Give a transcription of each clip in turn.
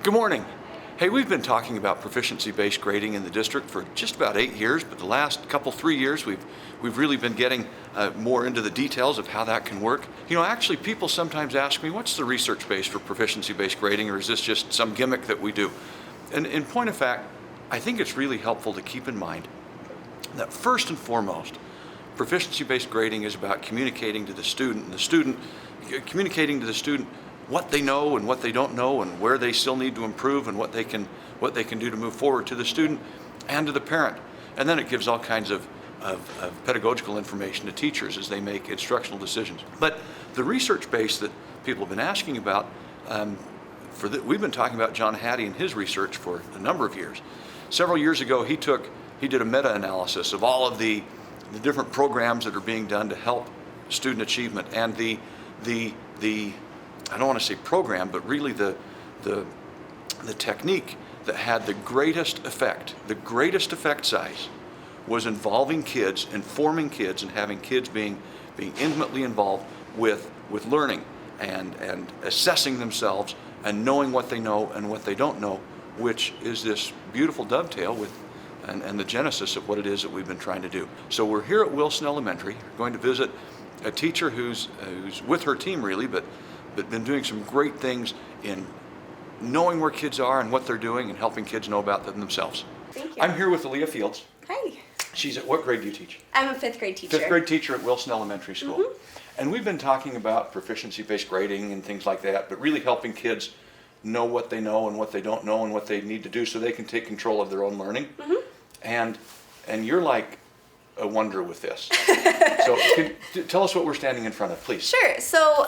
Good morning. Hey, we've been talking about proficiency-based grading in the district for just about 8 years, but the last 3 years we've really been getting more into the details of how that can work. Actually, people sometimes ask me, what's the research base for proficiency-based grading, or is this just some gimmick that we do? And in point of fact, I think it's really helpful to keep in mind that first and foremost, proficiency-based grading is about communicating to the student, communicating to the student what they know and what they don't know and where they still need to improve and what they can do to move forward to the student and to the parent. And then it gives all kinds of pedagogical information to teachers as they make instructional decisions. But the research base that people have been asking about, we've been talking about John Hattie and his research for a number of years. Several years ago, he did a meta-analysis of all of the different programs that are being done to help student achievement, and the I don't want to say program, but really the technique that had the greatest effect size was involving kids, informing kids, and having kids being intimately involved with learning and assessing themselves and knowing what they know and what they don't know, which is this beautiful dovetail with and the genesis of what it is that we've been trying to do. So we're here at Wilson Elementary. We're going to visit a teacher who's with her team really, but been doing some great things in knowing where kids are and what they're doing and helping kids know about them themselves. Thank you. I'm here with Aaliyah Fields. Hi. She's at what grade do you teach? I'm a fifth grade teacher. Fifth grade teacher at Wilson Elementary School. Mm-hmm. And we've been talking about proficiency-based grading and things like that, but really helping kids know what they know and what they don't know and what they need to do so they can take control of their own learning. Mm-hmm. And you're like a wonder with this. So tell us what we're standing in front of, please. Sure. So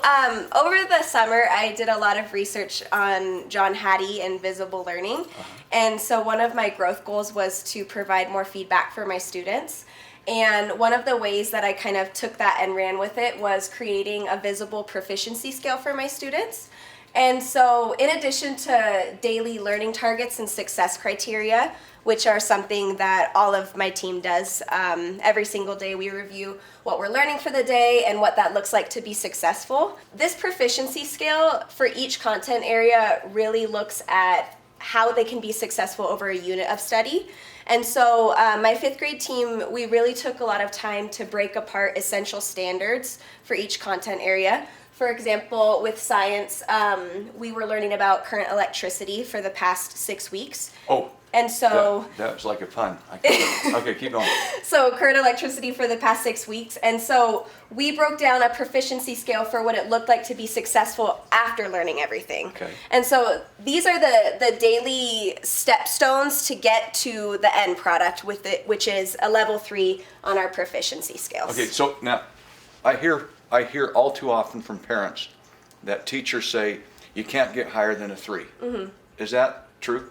over the summer, I did a lot of research on John Hattie and visible learning. And so one of my growth goals was to provide more feedback for my students. And one of the ways that I kind of took that and ran with it was creating a visible proficiency scale for my students. And so in addition to daily learning targets and success criteria, which are something that all of my team does, every single day we review what we're learning for the day and what that looks like to be successful. This proficiency scale for each content area really looks at how they can be successful over a unit of study. And so my fifth grade team, we really took a lot of time to break apart essential standards for each content area. For example, with science, we were learning about current electricity for the past 6 weeks. Oh, and so that was like a pun. Okay, keep going. So current electricity for the past 6 weeks. And so we broke down a proficiency scale for what it looked like to be successful after learning everything. Okay. And so these are the daily stepstones to get to the end product with it, which is a level 3 on our proficiency scales. Okay, so now I hear all too often from parents that teachers say you can't get higher than a 3. Mm-hmm. Is that true?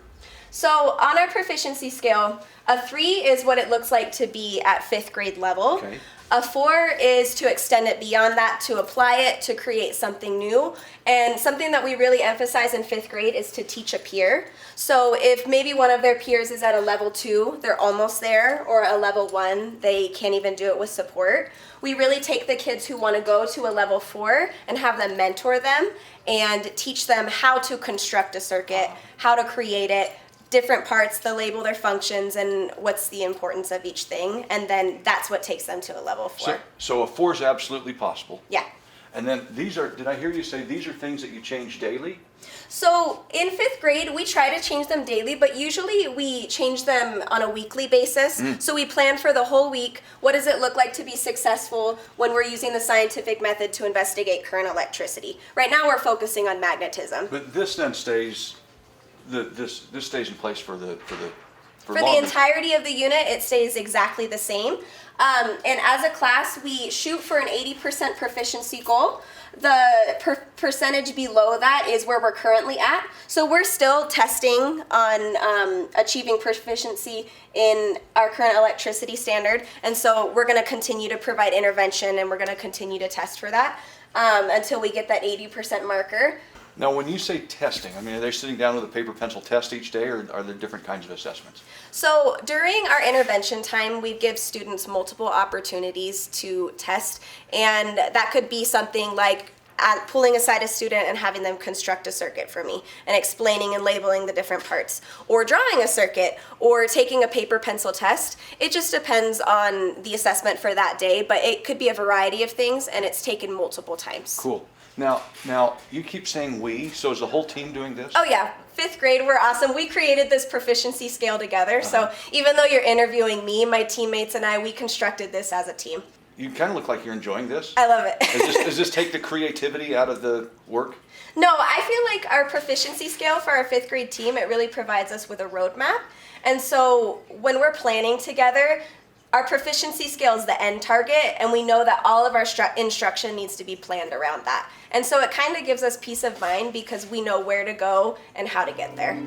So on our proficiency scale, a 3 is what it looks like to be at 5th grade level. Okay. A 4 is to extend it beyond that, to apply it, to create something new. And something that we really emphasize in 5th grade is to teach a peer. So if maybe one of their peers is at a level 2, they're almost there, or a level 1, they can't even do it with support. We really take the kids who want to go to a level 4 and have them mentor them and teach them how to construct a circuit, how to create it, different parts, the label, their functions, and what's the importance of each thing. And then that's what takes them to a level 4. So a 4 is absolutely possible. Yeah. And then did I hear you say these are things that you change daily? So in 5th grade, we try to change them daily, but usually we change them on a weekly basis. So we plan for the whole week. What does it look like to be successful when we're using the scientific method to investigate current electricity? Right now we're focusing on magnetism. But this then stays, this stays in place for the entirety of the unit, it stays exactly the same. And as a class, we shoot for an 80% proficiency goal. The percentage below that is where we're currently at. So we're still testing on achieving proficiency in our current electricity standard. And so we're going to continue to provide intervention, and we're going to continue to test for that until we get that 80% marker. Now, when you say testing, I mean, are they sitting down with a paper pencil test each day, or are there different kinds of assessments? So during our intervention time, we give students multiple opportunities to test, and that could be something like pulling aside a student and having them construct a circuit for me and explaining and labeling the different parts, or drawing a circuit, or taking a paper pencil test. It just depends on the assessment for that day, but it could be a variety of things, and it's taken multiple times. Cool. Now you keep saying we, so is the whole team doing this? Oh yeah, 5th grade, we're awesome. We created this proficiency scale together, so even though you're interviewing me, my teammates and I, we constructed this as a team. You kind of look like you're enjoying this. I love it. Does this take the creativity out of the work? No, I feel like our proficiency scale for our 5th grade team, it really provides us with a roadmap. And so when we're planning together, our proficiency scale is the end target, and we know that all of our instruction needs to be planned around that. And so it kind of gives us peace of mind because we know where to go and how to get there.